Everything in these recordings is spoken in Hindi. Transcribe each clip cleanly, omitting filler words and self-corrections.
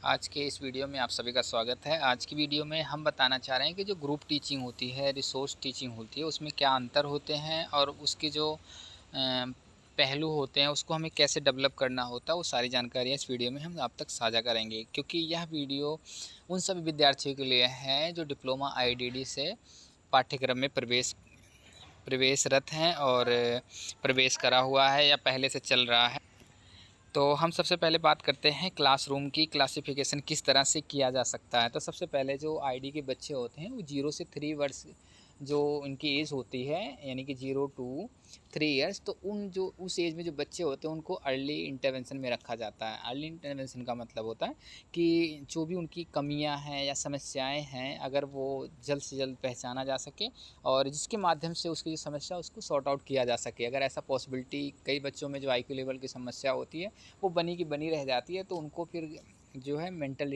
आज के इस वीडियो में आप सभी का स्वागत है। आज की वीडियो में हम बताना चाह रहे हैं कि जो ग्रुप टीचिंग होती है, रिसोर्स टीचिंग होती है, उसमें क्या अंतर होते हैं और उसके जो पहलू होते हैं उसको हमें कैसे डेवलप करना होता है, वो सारी जानकारियाँ इस वीडियो में हम आप तक साझा करेंगे। क्योंकि यह वीडियो उन सभी विद्यार्थियों के लिए है जो डिप्लोमा आईडीडी से पाठ्यक्रम में प्रवेशरत हैं और प्रवेश करा हुआ है या पहले से चल रहा है। तो हम सबसे पहले बात करते हैं क्लासरूम की क्लासिफिकेशन किस तरह से किया जा सकता है। तो सबसे पहले जो आईडी के बच्चे होते हैं वो 0 से 3 वर्ष जो इनकी एज होती है, यानी कि 0 टू 3 इयर्स, तो उस एज में जो बच्चे होते हैं उनको अर्ली इंटरवेंशन में रखा जाता है। अर्ली इंटरवेंशन का मतलब होता है कि जो भी उनकी कमियां हैं या समस्याएं हैं, अगर वो जल्द से जल्द पहचाना जा सके और जिसके माध्यम से उसकी जो समस्या उसको सॉर्ट आउट किया जा सके। अगर ऐसा पॉसिबिलिटी, कई बच्चों में जो आईक्यू लेवल की समस्या होती है वो बनी की बनी रह जाती है, तो उनको फिर जो है मेंटल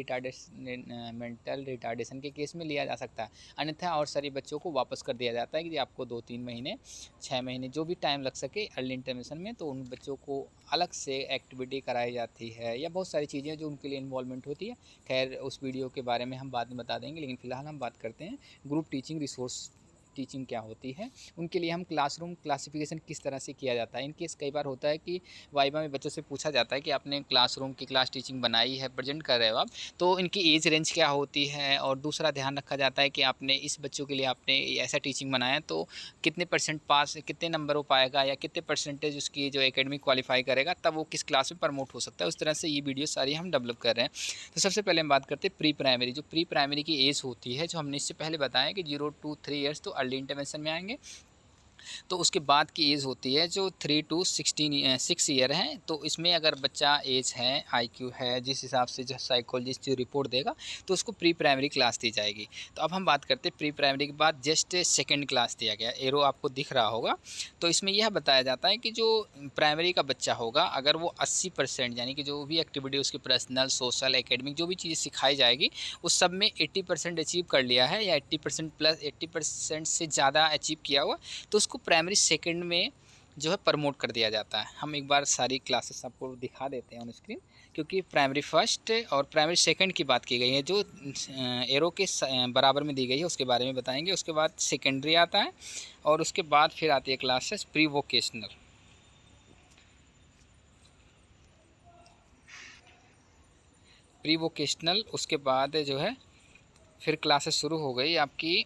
रिटार्डेशन के केस में लिया जा सकता है। अन्यथा और सारे बच्चों को वापस कर दिया जाता है कि आपको 2-3 महीने, 6 महीने जो भी टाइम लग सके अर्ली इंटरवेंशन में, तो उन बच्चों को अलग से एक्टिविटी कराई जाती है या बहुत सारी चीज़ें जो उनके लिए इन्वॉल्वमेंट होती है। खैर, उस वीडियो के बारे में हम बाद में बता देंगे, लेकिन फ़िलहाल हम बात करते हैं ग्रुप टीचिंग, रिसोर्स टीचिंग क्या होती है। उनके लिए हम क्लासरूम क्लासिफिकेशन किस तरह से किया जाता है। इन केस कई बार होता है कि वाइवा में बच्चों से पूछा जाता है कि आपने क्लासरूम की क्लास टीचिंग बनाई है, प्रेजेंट कर रहे हो आप, तो इनकी एज रेंज क्या होती है। और दूसरा ध्यान रखा जाता है कि आपने इस बच्चों के लिए आपने ऐसा टीचिंग बनाया तो कितने परसेंट पास, कितने नंबर हो पाएगा या कितने परसेंटेज उसकी जो एकेडमिक क्वालिफाई करेगा, तब वो किस क्लास में प्रमोट हो सकता है। उस तरह से ये वीडियो सारी हम डेवलप कर रहे हैं। तो सबसे पहले हम बात करते हैं प्री प्राइमरी। जो प्री प्राइमरी की एज होती है, जो हमने इससे पहले बताया कि 0 टू 3 इयर्स तो अर्ली इंटरवेंशन में आएंगे। तो उसके बाद की एज होती है जो 3 टू 6 ईयर है। तो इसमें अगर बच्चा एज है, आईक्यू है, जिस हिसाब से जो साइकोलॉजिस्ट जो रिपोर्ट देगा, तो उसको प्री प्राइमरी क्लास दी जाएगी। तो अब हम बात करते हैं प्री प्राइमरी के बाद जस्ट सेकेंड क्लास दिया गया, एरो आपको दिख रहा होगा। तो इसमें यह बताया जाता है कि जो प्राइमरी का बच्चा होगा, अगर वो 80% यानी कि जो भी एक्टिविटी उसकी पर्सनल, सोशल, एकेडमिक जो भी चीज़ें सिखाई जाएगी उस सब में 80% अचीव कर लिया है या 80% प्लस 80% से ज़्यादा अचीव किया हुआ, तो उसको प्राइमरी सेकंड में जो है प्रमोट कर दिया जाता है। हम एक बार सारी क्लासेस आपको दिखा देते हैं ऑन स्क्रीन, क्योंकि प्राइमरी फर्स्ट और प्राइमरी सेकंड की बात की गई है, जो एरो के बराबर में दी गई है उसके बारे में बताएंगे। उसके बाद सेकेंडरी आता है और उसके बाद फिर आती है classes pre vocational. Pre vocational उसके बाद जो है फिर क्लासेस शुरू हो गई आपकी।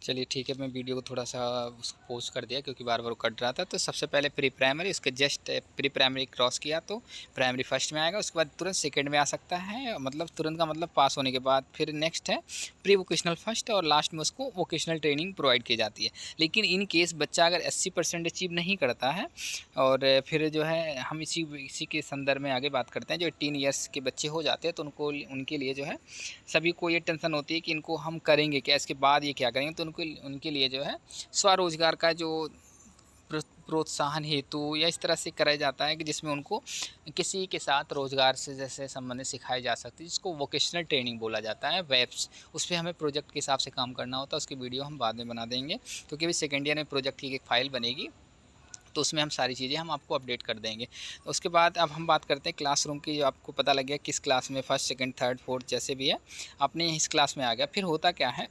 चलिए ठीक है, मैं वीडियो को थोड़ा सा उसको पॉज कर दिया क्योंकि बार बार कट रहा था। तो सबसे पहले प्री प्राइमरी, उसके जस्ट प्री प्राइमरी क्रॉस किया तो प्राइमरी फर्स्ट में आएगा। उसके बाद तुरंत सेकंड में आ सकता है, मतलब तुरंत का मतलब पास होने के बाद। फिर नेक्स्ट है प्री वोकेशनल फर्स्ट और लास्ट में उसको वोकेशनल ट्रेनिंग प्रोवाइड की जाती है। लेकिन इन केस बच्चा अगर 80% अचीव नहीं करता है, और फिर जो है हम इसी के संदर्भ में आगे बात करते हैं। जो 18 ईयर्स के बच्चे हो जाते हैं तो उनके लिए जो है सभी को ये टेंशन होती है कि इनको हम करेंगे क्या, इसके बाद ये क्या करेंगे। तो उनके लिए जो है स्वरोजगार का जो प्रोत्साहन हेतु या इस तरह से कराया जाता है कि जिसमें उनको किसी के साथ रोज़गार से जैसे संबंधित सिखाई जा सकती है, जिसको वोकेशनल ट्रेनिंग बोला जाता है। वेब्स, उस पर हमें प्रोजेक्ट के हिसाब से काम करना होता है। उसकी वीडियो हम बाद में बना देंगे, क्योंकि अभी सेकेंड ईयर में प्रोजेक्ट की एक फ़ाइल बनेगी, तो उसमें हम सारी चीज़ें हम आपको अपडेट कर देंगे। उसके बाद अब हम बात करते हैं क्लासरूम की। जो आपको पता लग गया किस क्लास में फर्स्ट, सेकंड, थर्ड, फोर्थ जैसे भी है, आपने इस क्लास में आ गया। फिर होता क्या है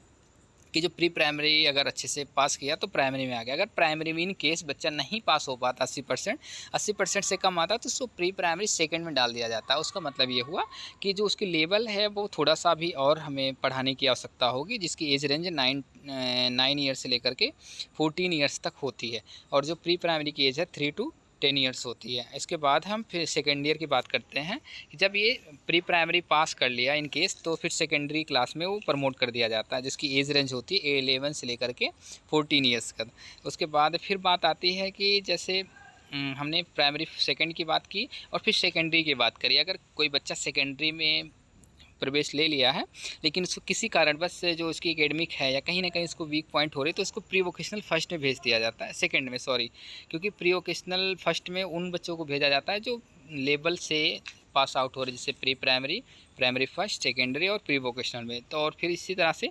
कि जो प्री प्राइमरी अगर अच्छे से पास किया तो प्राइमरी में आ गया। अगर प्राइमरी में इन केस बच्चा नहीं पास हो पाता, 80% से कम आता, तो उसको प्री प्राइमरी सेकंड में डाल दिया जाता है। उसका मतलब ये हुआ कि जो उसकी लेवल है वो थोड़ा सा भी और हमें पढ़ाने की आवश्यकता होगी, जिसकी एज रेंज 9 ईयर से लेकर के 14 ईयर्स तक होती है। और जो प्री प्राइमरी की एज है 3 टू 10 ईयर्स होती है। इसके बाद हम फिर सेकेंड ईयर की बात करते हैं कि जब ये प्री प्राइमरी पास कर लिया इन केस, तो फिर सेकेंडरी क्लास में वो प्रमोट कर दिया जाता है, जिसकी एज रेंज होती है 11 से लेकर के 14 ईयर्स का। उसके बाद फिर बात आती है कि जैसे हमने प्राइमरी सेकंड की बात की और फिर सेकेंडरी की बात करी। अगर कोई बच्चा सेकेंडरी में प्रवेश ले लिया है, लेकिन उसको किसी कारणवश से जो उसकी एकेडमिक है या कहीं ना कहीं उसको वीक पॉइंट हो रही, तो उसको प्री वोकेशनल फर्स्ट में भेज दिया जाता है, सेकंड में सॉरी, क्योंकि प्री वोकेशनल फर्स्ट में उन बच्चों को भेजा जाता है जो लेवल से पास आउट हो रहे हैं, जैसे pre primary, primary first, secondary और प्री वोकेशनल में। तो और फिर इसी तरह से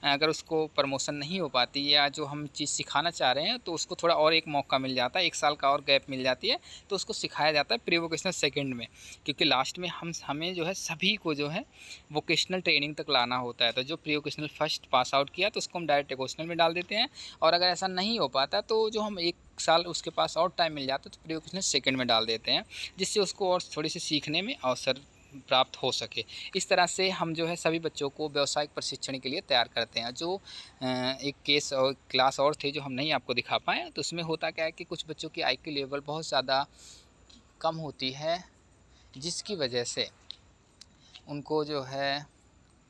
अगर उसको प्रमोशन नहीं हो पाती या जो हम चीज़ सिखाना चाह रहे हैं तो उसको थोड़ा और एक मौका मिल जाता है, 1 साल का और गैप मिल जाती है, तो उसको सिखाया जाता है प्री वोकेशनल सेकंड में। क्योंकि लास्ट में हमें जो है सभी को जो है वोकेशनल ट्रेनिंग तक लाना होता है। तो जो pre vocational first pass out किया तो उसको हम डायरेक्ट वोकेशनल में डाल देते हैं, और अगर ऐसा नहीं हो पाता तो जो हम 1 साल उसके पास और टाइम मिल जाता है तो प्री वोकेशनल सेकंड में डाल देते हैं, जिससे उसको और थोड़ी सी सीखने में अवसर प्राप्त हो सके। इस तरह से हम जो है सभी बच्चों को व्यावसायिक प्रशिक्षण के लिए तैयार करते हैं। जो एक केस और क्लास और थे जो हम नहीं आपको दिखा पाए, तो उसमें होता क्या है कि कुछ बच्चों की आईक्यू लेवल बहुत ज़्यादा कम होती है, जिसकी वजह से उनको जो है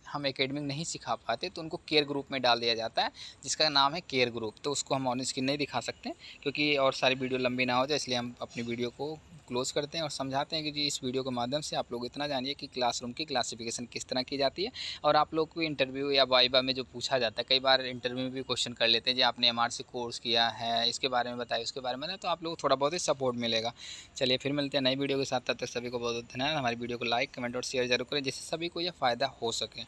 हम एकेडमी नहीं सिखा पाते, तो उनको केयर ग्रुप में डाल दिया जाता है, जिसका नाम है केयर ग्रुप। तो उसको हम ऑन स्क्रीन नहीं दिखा सकते क्योंकि और सारी वीडियो लंबी ना हो जाए, इसलिए हम अपनी वीडियो को क्लोज़ करते हैं और समझाते हैं कि जी इस वीडियो के माध्यम से आप लोग इतना जानिए कि क्लासरूम की क्लासिफिकेशन किस तरह की जाती है। और आप लोग को इंटरव्यू या वाइवा में जो पूछा जाता है, कई बार इंटरव्यू में भी क्वेश्चन कर लेते हैं जी आपने एमआरसी कोर्स किया है, इसके बारे में बताइए, उसके बारे में ना, तो आप लोग को थोड़ा बहुत ही सपोर्ट मिलेगा। चलिए फिर मिलते हैं नई वीडियो के साथ, तब तक सभी को बहुत बहुत धन्यवाद। हमारी वीडियो को लाइक, कमेंट और शेयर जरूर करें, जिससे सभी को यह फ़ायदा हो सके।